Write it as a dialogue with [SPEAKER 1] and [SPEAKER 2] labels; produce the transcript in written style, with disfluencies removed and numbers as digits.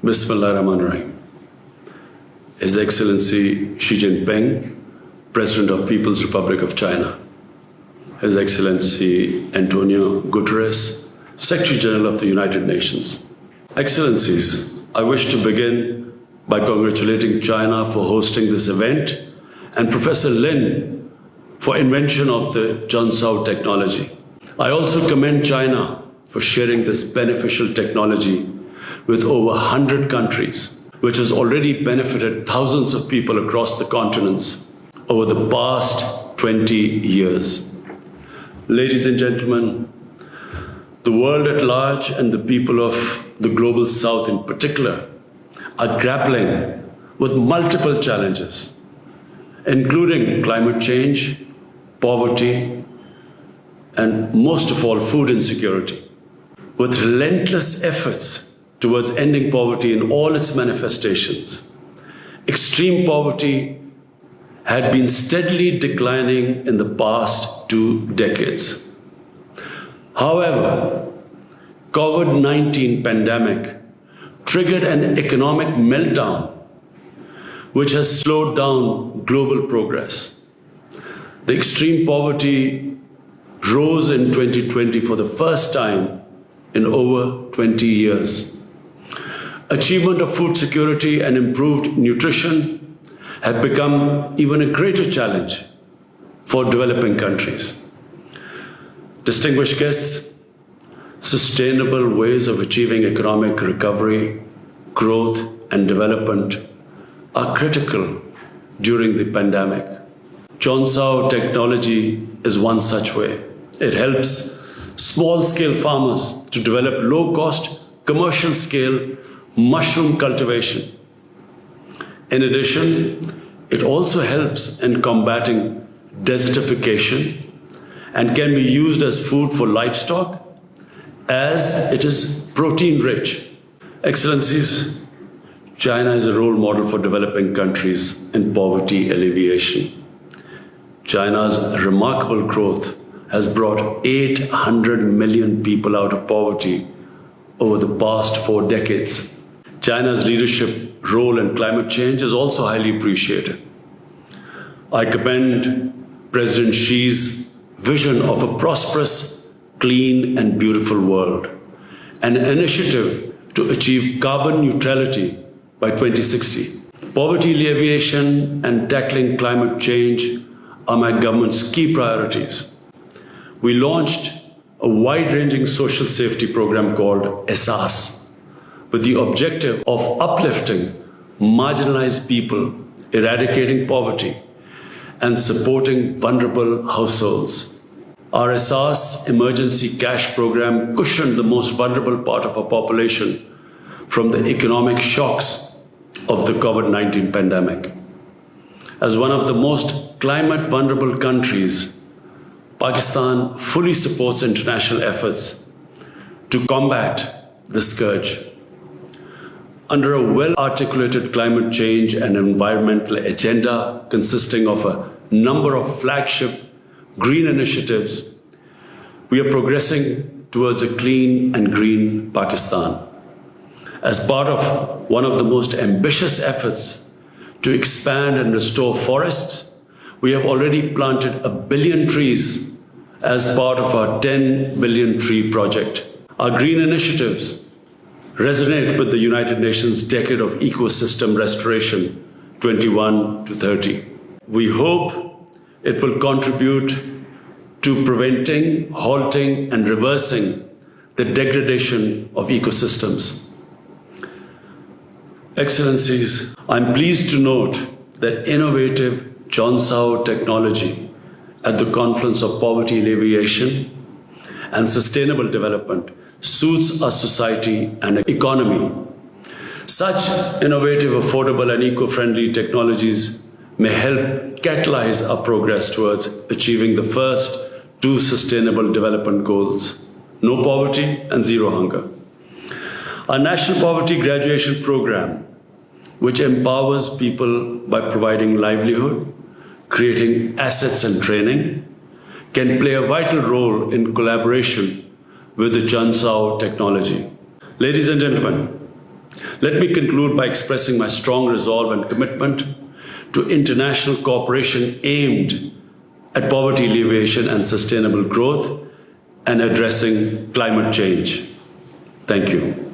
[SPEAKER 1] Bismillahirrahmanirrahim. His Excellency Xi Jinping, President of People's Republic of China. His Excellency Antonio Guterres, Secretary General of the United Nations. Excellencies, I wish to begin by congratulating China for hosting this event and Professor Lin for invention of the Juncao technology. I also commend China for sharing this beneficial technology with over 100 countries, which has already benefited thousands of people across the continents over the past 20 years. Ladies and gentlemen, the world at large and the people of the global south in particular are grappling with multiple challenges, including climate change, poverty, and most of all, food insecurity. With relentless efforts towards ending poverty in all its manifestations, extreme poverty had been steadily declining in the past 2 decades. However, COVID-19 pandemic triggered an economic meltdown which has slowed down global progress. The extreme poverty rose in 2020 for the first time in over 20 years. Achievement of food security and improved nutrition have become even a greater challenge for developing countries. Distinguished guests, sustainable ways of achieving economic recovery, growth, and development are critical during the pandemic. Juncao technology is one such way. It helps small-scale farmers to develop low-cost, commercial-scale mushroom cultivation. In addition, it also helps in combating desertification and can be used as food for livestock as it is protein-rich. Excellencies, China is a role model for developing countries in poverty alleviation. China's remarkable growth has brought 800 million people out of poverty over the past 4 decades. China's leadership role in climate change is also highly appreciated. I commend President Xi's vision of a prosperous, clean, and beautiful world, an initiative to achieve carbon neutrality by 2060. Poverty alleviation and tackling climate change are my government's key priorities. We launched a wide-ranging social safety program called SDC, with the objective of uplifting marginalized people, eradicating poverty, and supporting vulnerable households. Our SDC emergency cash program cushioned the most vulnerable part of our population from the economic shocks of the COVID-19 pandemic. As one of the most climate vulnerable countries, Pakistan fully supports international efforts to combat the scourge. Under a well-articulated climate change and environmental agenda consisting of a number of flagship green initiatives, we are progressing towards a clean and green Pakistan. As part of one of the most ambitious efforts to expand and restore forests, we have already planted 1 billion trees as part of our 10 billion tree project. Our green initiatives resonate with the United Nations Decade of Ecosystem Restoration 21 to 30. We hope it will contribute to preventing, halting, and reversing the degradation of ecosystems. Excellencies, I'm pleased to note that innovative Juncao technology at the Conference of Poverty Alleviation and Sustainable Development suits our society and economy. Such innovative, affordable, and eco-friendly technologies may help catalyze our progress towards achieving the first 2 Sustainable Development Goals: no poverty and zero hunger. Our National Poverty Graduation Program, which empowers people by providing livelihood, creating assets and training, can play a vital role in collaboration with the Juncao technology. Ladies and gentlemen, Let me conclude by expressing my strong resolve and commitment to international cooperation aimed at poverty alleviation and sustainable growth and addressing climate change. Thank you.